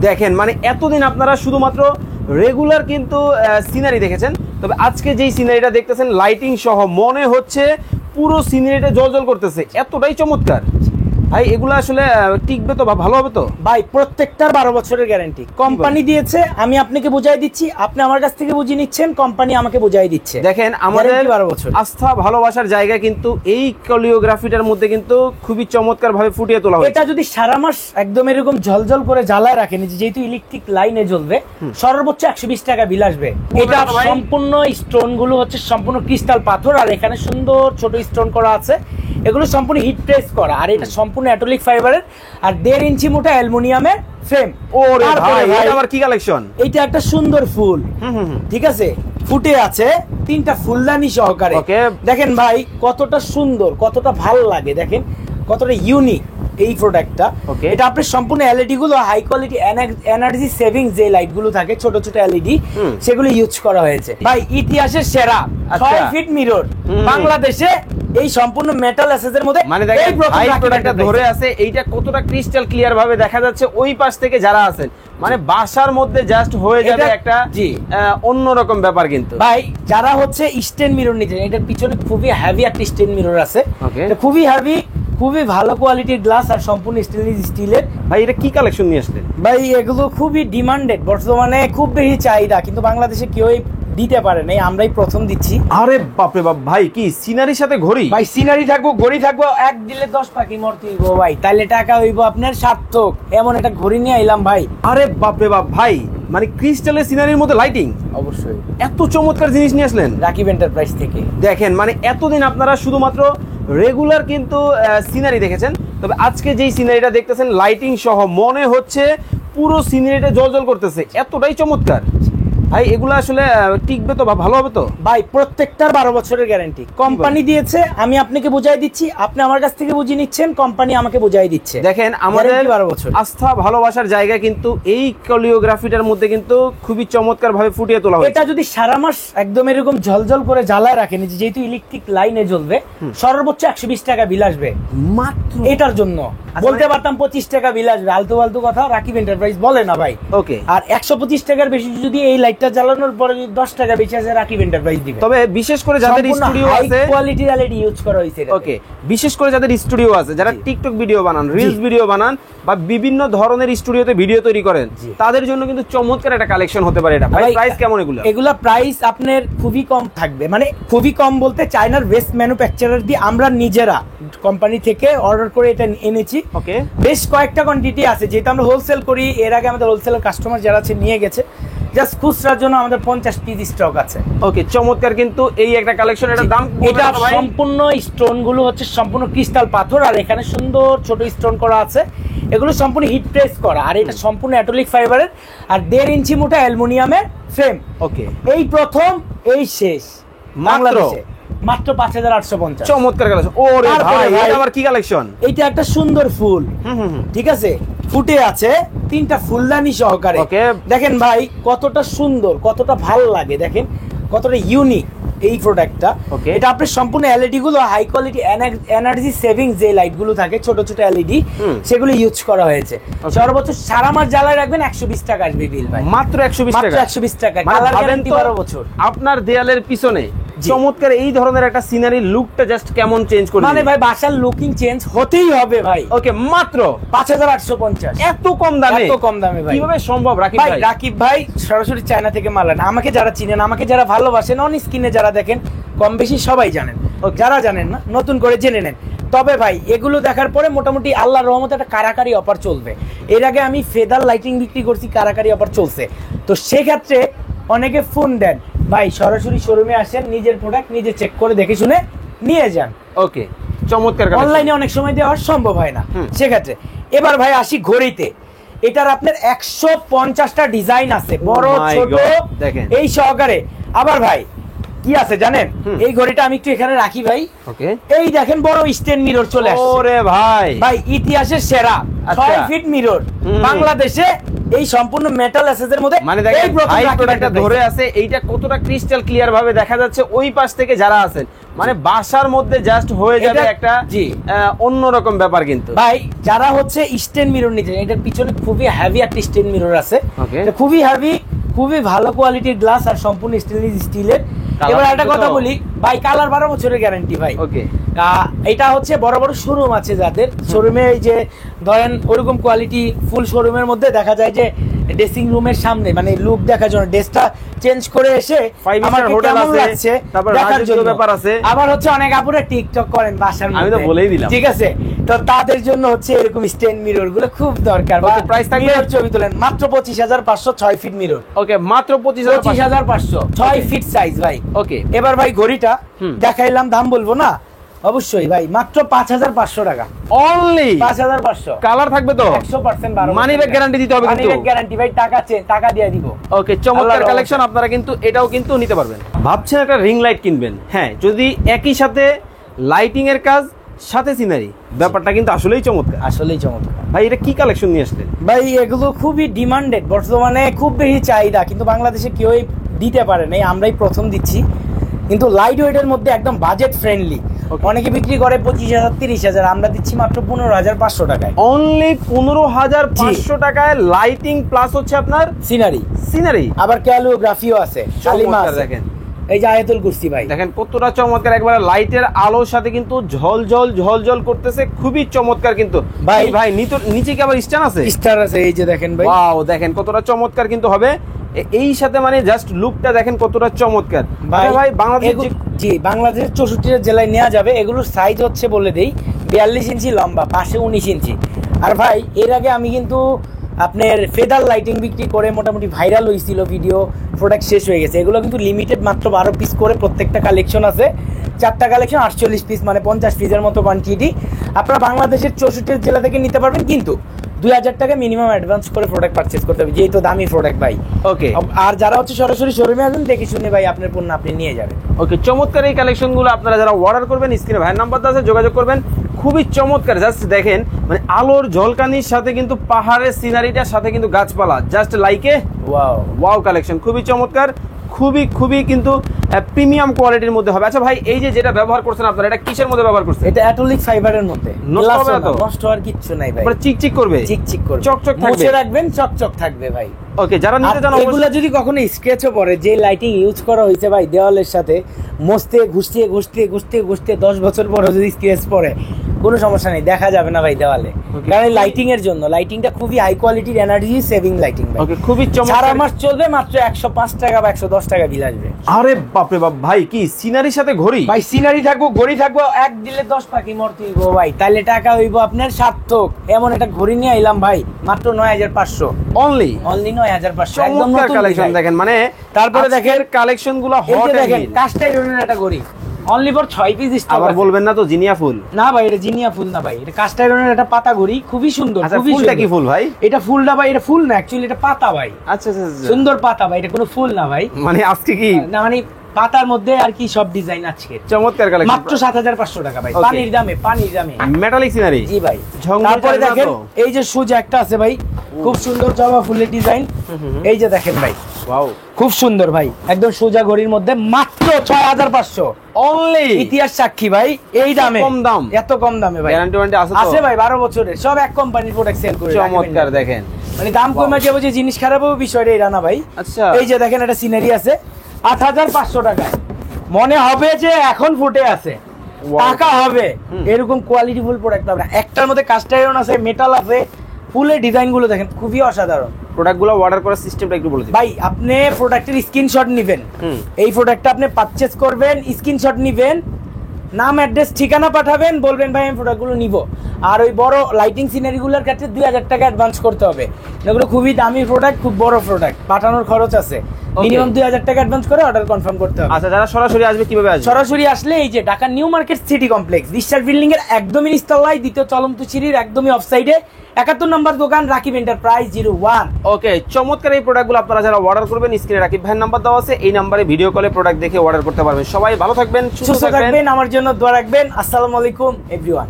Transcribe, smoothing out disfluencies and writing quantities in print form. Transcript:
দেখেন মানে এতদিন আপনারা শুধুমাত্র রেগুলার কিন্তু সিনারি দেখেছেন, তবে আজকে যেই সিনারিটা দেখতেছেন লাইটিং সহ মনে হচ্ছে পুরো সিনারিটা জ্বলজ্বল করতেছে, এতটাই চমৎকার। ভাই এগুলো আসলে টিকবে তো বা ভালো হবে তো? ভাই প্রত্যেকটার 12 বছরের গ্যারান্টি কোম্পানি দিয়েছে, আমি আপনাকে বুঝাই দিচ্ছি, আপনি আমার কাছ থেকে বুঝিয়ে নিচ্ছেন, কোম্পানি আমাকে বুঝাই দিচ্ছে। দেখেন আমাদের 12 বছর আস্থা ভালোবাসার জায়গা কিন্তু এই কোরিওগ্রাফিটার মধ্যে কিন্তু খুবই চমৎকার ভাবে ফুটিয়ে তোলা হয়েছে। এটা যদি সারা মাস একদম এরকম ঝলঝল করে জ্বালায় রাখেন, যেহেতু ইলেকট্রিক লাইনে জ্বলবে, সর্বোচ্চ 120 টাকা বিল আসবে। এটা সম্পূর্ণ স্টোন গুলো হচ্ছে সম্পূর্ণ ক্রিস্টাল পাথর, আর এখানে সুন্দর ছোট স্টোন করা আছে, এগুলো সম্পূর্ণ হিট প্রেস করা, আর এটা সম্পূর্ণ অ্যাটোলিক ফাইবারের, আর 1.5 ইঞ্চি মোটা অ্যালুমিনিয়ামের ফ্রেম। ওরে ভাই এটা আবার কি কালেকশন? এটা একটা সুন্দর ফুল, ঠিক আছে, ফুটে আছে 3টা ফুলদানি সহকারে। দেখেন ভাই কতটা সুন্দর, কতটা ভালো লাগে, দেখেন কতটা ইউনিক এই প্রোডাক্টটা। এটা আপনার সম্পূর্ণ এলইডি গুলো হাই কোয়ালিটি এনার্জি সেভিং যে লাইট গুলো থাকে, ছোট ছোট এলইডি, সেগুলো ইউজ করা হয়েছে। ভাই ইতিহাসের সেরা 6 ফিট মিরর বাংলাদেশে এই সম্পূর্ণ মেটাল অ্যাসেসের মধ্যে, মানে দেখেন এই প্রোডাক্টটা ধরে আছে, এইটা কতটা ক্রিস্টাল ক্লিয়ার ভাবে দেখা যাচ্ছে ওই পাশ থেকে যারা আছেন, মানে বাসার মধ্যে জাস্ট হয়ে যাবে একটা অন্যরকম ব্যাপার। কিন্তু ভাই যারা হচ্ছে স্টেন মিরর নিতে, এটার পিছনে খুবই হেভি একটা স্টেন মিরর আছে, খুবই হেভি, খুবই ভালো কোয়ালিটির গ্লাস আর সম্পূর্ণ স্টেনলেস স্টিলের। ভাই এটা কি কালেকশন নিয়ে আসলেন? ভাই এগুলো খুবই ডিমান্ডেড, বর্তমানে খুব বেশি চাহিদা, কিন্তু বাংলাদেশে কেউই দিতে পারে নাই, আমরাই প্রথম দিচ্ছি। আরে বাপরে বাপ, ভাই কি সিনারির সাথে ঘড়ি? ভাই সিনারি থাকবো, ঘড়ি থাকবো, এক দিলে 10 পাখি মরতে হইব ভাই, তাইলে টাকা হইব আপনার সার্থক, এমন একটা ঘড়ি নিয়ে আইলাম ভাই। আরে বাপরে বাপ ভাই, মানে ক্রিস্টালের সিনারির মধ্যে লাইটিং, অবশ্যই এত চমৎকার জিনিস নিয়ে আসলেন রাকিব এন্টারপ্রাইজ থেকে। দেখেন মানে এতদিন আপনারা শুধুমাত্র রেগুলার কিন্তু সিনারি দেখেছেন, তবে আজকে যেই সিনারিটা দেখতেছেন লাইটিং সহ মনে হচ্ছে পুরো সিনারিটা জ্বলজ্বল করতেছে, এতটাই চমৎকার। ভাই এগুলো আসলে টিকবে তো বা ভালো হবে তো? ভাই প্রত্যেকটার 12 বছরের গ্যারান্টি কোম্পানি দিয়েছে, আমি আপনাকে বুঝাই দিচ্ছি, আপনি আমার কাছ থেকে বুঝিয়ে নিচ্ছেন, কোম্পানি আমাকে বুঝাই দিচ্ছে। দেখেন আমাদের 12 বছর আস্থা ভালোবাসার জায়গা কিন্তু এই কোরিওগ্রাফিটার মধ্যে কিন্তু খুবই চমৎকার ভাবে ফুটিয়ে তোলা হয়েছে। এটা যদি সারা মাস একদম এরকম ঝলঝল করে জ্বালায় রাখেন, যেহেতু ইলেকট্রিক লাইনে জ্বলবে, সর্বোচ্চ 120 টাকা বিল আসবে মাত্র এটার জন্য। বলতে পারতাম 25 টাকা বিল আসবে, আলতু ফালতু কথা রাকিব এন্টারপ্রাইজ বলে না ভাই। ওকে, আর 125 টাকার বেশি যদি এই লাইটটা জ্বালানোর পরে 10 টাকা বেশি আছে, রাকিব এন্টারপ্রাইজ দিবে। তবে বিশেষ করে যাদের স্টুডিও আছে, হাই কোয়ালিটির এলইডি ইউজ করা হয়েছে। ওকে, বিশেষ করে যাদের স্টুডিও আছে, যারা টিকটক ভিডিও বানান, রিলস ভিডিও বানান, বা বিভিন্ন ধরনের স্টুডিওতে ভিডিও তৈরি করেন, তাদের জন্য কিন্তু চমৎকার একটা কালেকশন হতে পারে এটা। ভাই প্রাইস কেমন এগুলো? এগুলা প্রাইস আপনার খুবই কম থাকবে, মানে খুবই কম বলতে চায়নার বেস্ট ম্যানুফ্যাকচারার দিয়ে আমরা নিজেরা কোম্পানি থেকে অর্ডার করে এটা এনেছি। ওকে, বেশ কয়েকটা কোয়ান্টিটি আছে, যেহেতু আমরা হোলসেল করি, এর আগে আমাদের হোলসেলের কাস্টমার যারা আছে নিয়ে গেছে, জাস্ট খুচরার জন্য আমাদের 50 পিস স্টক আছে। ওকে, চমৎকার কিন্তু এই একটা কালেকশন। এটার দাম? এটা সম্পূর্ণ স্টোন গুলো হচ্ছে সম্পূর্ণ ক্রিস্টাল পাথর, আর এখানে সুন্দর ছোট স্টোন করা আছে, এগুলো সম্পূর্ণ হিট প্রেস করা, আর এটা সম্পূর্ণ অ্যাটোলিক ফাইবারের, আর 1.5 ইঞ্চি মোটা অ্যালুমিনিয়ামের ফ্রেম। ওকে, এই প্রথম এই শেষ বাংলাদেশে মাত্র 5850। চমৎকার কালেকশন। ওরে ভাই এটা আবার কি কালেকশন? এটা একটা সুন্দর ফুল, ঠিক আছে, ফুটে আছে 3টা ফুলদানি সহকারে। দেখেন ভাই কতটা সুন্দর, কতটা ভালো লাগে, দেখেন কতটা ইউনিক এই প্রোডাক্টটা। এটা আপনার সম্পূর্ণ এলইডি গুলো হাই কোয়ালিটি এনার্জি সেভিং যে লাইট গুলো থাকে, ছোট ছোট এলইডি, সেগুলো ইউজ করা হয়েছে। সর্বোচ্চ সারা মাস জ্বালায় রাখবেন 120 টাকা আসবে বিল ভাই, মাত্র 120 টাকা। 120 টাকা, কালার গ্যারান্টি 12 বছর। আপনার দেয়ালের পিছনে চমৎকার এই ধরনের একটা সিনারি লুকটা জাস্ট কেমন চেঞ্জ করে, মানে ভাই বাসার লুকিং চেঞ্জ হতেই হবে ভাই। ওকে, মাত্র 5850। এত কম দামে? এত কম দামে ভাই কিভাবে সম্ভব রাকিব ভাই? রাকিব ভাই সরাসরি চায়না থেকে মাল আনে। আমাকে যারা চিনেন, আমাকে যারা ভালোবাসেন, অন স্ক্রিনে যারা দেখেন, কম বেশি সবাই জানেন, যারা জানেন না নতুন করে জেনে নেন। তবে ভাই এগুলো দেখার পরে মোটামুটি আল্লাহর রহমতে একটা কারাকারি অফার চলবে। এর আগে আমি ফেদার লাইটিং বিক্রি করছি, কারাকারি অফার চলছে, তো সেক্ষেত্রে অনেকে ফোন দেন, ভাই সরাসরি শোরুমে আসেন, নিজের প্রোডাক্ট নিজে চেক করে দেখে শুনে নিয়ে যান। ওকে, চমৎকার। অনলাইনে অনেক সময় দেওয়া সম্ভব হয় না, সেক্ষেত্রে। এবার ভাই আসি ঘড়িতে। এটার আপনার 150টা ডিজাইন আছে, বড় ছোট এই সহকারে। আবার ভাই কি আছে জানেন, এই ঘড়িটা আমি একটু এখানে রাখি ভাই। ওকে, এই দেখেন বড় স্টেন মিরর চলে আসছে। ওরে ভাই, ভাই ইতিহাসের সেরা 6 ফিট মিরর বাংলাদেশে এই সম্পূর্ণ মেটাল অ্যাসেসের মধ্যে মানে দেখেন ভাই প্রোডাক্টটা ধরে আছে, এইটা কতটা ক্রিস্টাল ক্লিয়ার ভাবে দেখা যাচ্ছে ওই পাশ থেকে যারা আছেন, মানে বাসার মধ্যে জাস্ট হয়ে যাবে একটা অন্যরকম ব্যাপার। কিন্তু ভাই যারা হচ্ছে স্ট্যান্ড মিরর নিতে, এটার পিছনে খুবই হেভি একটা স্ট্যান্ড মিরর আছে, এটা খুবই হেভি, খুবই ভালো কোয়ালিটির গ্লাস আর সম্পূর্ণ স্টেনলেস স্টিলের। এবার একটা কথা বলি ভাই, কালার 12 বছরের গ্যারান্টি ভাই। ওকে, এটা হচ্ছে বড় বড় শোরুম আছে যাদের, শোরুমে এই যে ধরেন ওরকম কোয়ালিটি ফুল শোরুমের মধ্যে দেখা যায় যে ড্রেসিং রুমের সামনে মানে লুক দেখার জন্য ড্রেসটা চেঞ্জ করে এসে আমার হোটেল আছে, তারপর দেখার জন্য ব্যাপার আছে। আবার হচ্ছে অনেক আপুরা টিকটক করেন বাসার মধ্যে, আমি তো বলেই দিলাম, ঠিক আছে, তো তাদের জন্য হচ্ছে এরকম স্ট্যান্ড মিরর গুলো খুব দরকার। প্রাইস থাকবে ছবি তোলেন মাত্র 25,500, 6 ফিট মিরর। ওকে, মাত্র 25,500, 6 ফিট সাইজ ভাই। ওকে, এবার ভাই ঘড়িটা দেখাইলাম, দাম বলবো না অবশ্যই ভাই, মাত্র 5,500 টাকা অনলি। 5,500 কালার থাকবে তো 100% মানি ব্যাক গ্যারান্টি দিতে হবে, মানি ব্যাক গ্যারান্টি ভাই, টাকা দিয়ে দিব। ওকে, চমৎকার কালেকশন, আপনারা কিন্তু এটাও কিন্তু নিতে পারবেন। ভাবছেন একটা রিং লাইট কিনবেন, হ্যাঁ, যদি একই সাথে লাইটিং এর কাজ সাথে সিনারি, ব্যাপারটা কিন্তু আসলেই চমৎকার, আসলেই চমৎকার। ভাই এটা কি কালেকশন নিয়ে আসলেন? ভাই এগুলো খুবই ডিমান্ডেড, বর্তমানে খুব বেশি চাহিদা, কিন্তু বাংলাদেশে কেউই দিতে পারে নাই, আমরাই প্রথম দিচ্ছি। কিন্তু লাইট ওয়েটের মধ্যে একদম বাজেট ফ্রেন্ডলি, অনেকে বিক্রি করে 25,000 30,000, আমরা দিচ্ছি মাত্র 15,500 টাকায়। অনলি 15,500 টাকায় লাইটিং প্লাস হচ্ছে আপনার সিনারি, আবার ক্যালিগ্রাফিও আছে, কালিমা আছে। দেখেন এই যে আয়াতুল কুরসি ভাই, দেখেন কতটা চমৎকার, একবারে লাইটের আলোর সাথে কিন্তু ঝলঝল করতেছে, খুবই চমৎকার। কিন্তু ভাই নিচে কি আবার স্টার আছে? এই যে দেখেন ভাই, ওয়াও, দেখেন কতটা চমৎকার কিন্তু হবে এই সাথে, মানে জাস্ট লুকটা দেখেন কতটা চমৎকার। ভাই বাংলাদেশের 64 জেলায় নেওয়া যাবে। এগুলোর সাইজ হচ্ছে বলে দেই 42 ইঞ্চি লম্বা, পাশে 19 ইঞ্চি। আর ভাই এর আগে আমি কিন্তু আপনার ফেদার লাইটিং বিক্রি করে মোটামুটি ভাইরাল হয়েছিল ভিডিও, প্রোডাক্ট শেষ হয়ে গেছে। এগুলো কিন্তু লিমিটেড, মাত্র 12 পিস করে প্রত্যেকটা কালেকশন আছে, 4টা কালেকশন 48 পিস, মানে 50 পিসের মতো কোয়ান্টিটি। আপনারা বাংলাদেশের 64 জেলা থেকে নিতে পারবেন, কিন্তু 2,000 টাকা মিনিমাম অ্যাডভান্স করে প্রোডাক্ট পারচেজ করতে হবে, যেহেতু দামি প্রোডাক্ট ভাই। ওকে, আর যারা হচ্ছে সরাসরি শোরুমে আসবেন, দেখে শুনে ভাই আপনার পণ্য আপনি নিয়ে যাবেন। ওকে, চমৎকার এই কালেকশনগুলো আপনারা যারা অর্ডার করবেন, স্ক্রিনে ভাইয়ের নাম্বার আছে, যোগাযোগ করবেন। খুবই চমৎকার, জাস্ট দেখেন, মানে আলোর ঝলকানির সাথে কিন্তু পাহাড়ের সিনারিটার সাথে কিন্তু গাছপালা, জাস্ট লাইকে ওয়াও কালেকশন, খুবই চমৎকার, খুবই কিন্তু প্রিমিয়াম কোয়ালিটির মধ্যে হবে। আচ্ছা ভাই, এই যে যেটা ব্যবহার করছেন আপনারা, এটা কিসের মধ্যে ব্যবহার করছেন? এটা অ্যাটোলিক ফাইবারের মধ্যে, নষ্ট হবে না তো? নষ্ট হওয়ার কিচ্ছু নাই ভাই, পুরো চিকচিক করবে, চকচক থাকবে, মুছে রাখবেন চকচক থাকবে ভাই। ওকে, যারা নিতে চান এগুলো যদি কখনো স্ক্র্যাচও পড়ে, যে লাইটিং ইউজ করা হয়েছে ভাই দেওয়ালের সাথে, মস্তে ঘুষতে 10 বছর পরে যদি স্ক্র্যাচ পড়ে, কোনো সমস্যা নেই, দেখা যাবে না ভাই দেওয়ালে, কারণ লাইটিং এর জন্য, লাইটিংটা খুবই হাই কোয়ালিটির এনার্জি সেভিং লাইটিং ভাই। ওকে, খুবই চমৎকার। সারা মাস চলবে, মাত্র 105 টাকা বা 110 টাকা বিল আসবে। আরে বাপরে বাপ ভাই, কি সিনারির সাথে ঘড়ি? ভাই সিনারি থাকবো, ঘড়ি থাকবো, এক দিলে 10 পাখি মরতে হইব ভাই, তাইলে টাকা হইব আপনার সার্থক। এমন একটা ঘড়ি নিয়ে আইলাম ভাই, মাত্র 9,500 অনলি 9,500, একদম চমৎকার কালেকশন দেখেন। মানে তারপরে দেখেন কালেকশনগুলো হট, দেখেন কাস্ট আয়রনের একটা ঘড়ি, অনলি ফর 6 পিস স্টক। আবার বলবেন না তো জিনিয়া ফুল? না ভাই, এটা জিনিয়া ফুল না ভাই, এটা কাস্ট আয়রনের একটা পাতা ঘড়ি, খুবই সুন্দর। খুবই ফুলটা কি ফুল ভাই? এটা ফুলটা ভাই, এটা ফুল না, অ্যাকচুয়ালি এটা পাতা ভাই। আচ্ছা, সুন্দর পাতা ভাই, এটা কোনো ফুল না ভাই। মানে আজকে কি না, মানে পাতার মধ্যে আর কি সব ডিজাইন আছে। চমৎকার কালেকশন, মাত্র 7,500 টাকা ভাই, পানির দামে মেটালিক সিনারি। জি ভাই। তারপরে দেখেন এই যে সুজ একটা আছে ভাই, খুব সুন্দর জবা ফুলের ডিজাইন, এই যে দেখেন ভাই, ওয়াও, খুব সুন্দর ভাই, একদম সোজা ঘড়ির মধ্যে, মাত্র 6,500 অনলি। ইতিহাস সাক্ষী ভাই, এই দামে, কম দাম, এত কম দামে ভাই। গ্যারান্টি ওয়ারেন্টি আছে তো? আছে ভাই, 12 বছরের, সব এক কোম্পানির প্রোডাক্ট সেল করে। চমৎকার দেখেন, মানে দাম কমে যাবে যে জিনিস খারাপ হবে, বিষয়টা এটা না ভাই। আচ্ছা, এই যে দেখেন একটা সিনারি আছে 8,500 টাকায়, মনে হবে যে এখন ফুটে আছে, টাকা হবে, এরকম কোয়ালিটি ফুল প্রোডাক্ট পাবেন। একটার মধ্যে কাস্ট আয়রন আছে, মেটাল আছে, ফুলের ডিজাইন গুলো দেখেন খুবই অসাধারণ। প্রোডাক্টগুলো অর্ডার করার সিস্টেমটা একটু বলে দিন ভাই। আপনি প্রোডাক্টের স্ক্রিনশট নেবেন, এই প্রোডাক্টটা আপনি পারচেজ করবেন, স্ক্রিনশট নেবেন, নাম অ্যাড্রেস ঠিকানা পাঠাবেন, বলবেন ভাই আমি প্রোডাক্টগুলো নিব। আর ওই বড় লাইটিং সিনারিগুলোর ক্ষেত্রে 2,000 টাকা অ্যাডভান্স করতে হবে, এগুলো খুবই দামি প্রোডাক্ট, খুব বড় প্রোডাক্ট, পাঠানোর খরচ আছে, মিনিমাম 2,000 টাকা অ্যাডভান্স করে অর্ডার কনফার্ম করতে হবে। আচ্ছা, যারা সরাসরি আসবে কিভাবে আসবে? সরাসরি আসলে এই যে Dhaka new market city complex, রিস্টার বিল্ডিং এর একদমই নিচতলায়, দ্বিতীয় চলন্ত সিঁড়ির একদমই অফ সাইডে, 71 নম্বর দোকান, রাকিব এন্টারপ্রাইজ 01। ওকে, চমৎকার এই প্রোডাক্টগুলো আপনারা যারা অর্ডার করবেন, স্ক্রিনে রাকিব ভাইয়ের নাম্বার দেওয়া আছে, এই নাম্বারে ভিডিও কলে প্রোডাক্ট দেখে অর্ডার করতে পারবেন। সবাই ভালো থাকবেন, সুস্থ থাকবেন, আমার জন্য দোয়া রাখবেন। আসসালামু আলাইকুম এভরিওয়ান।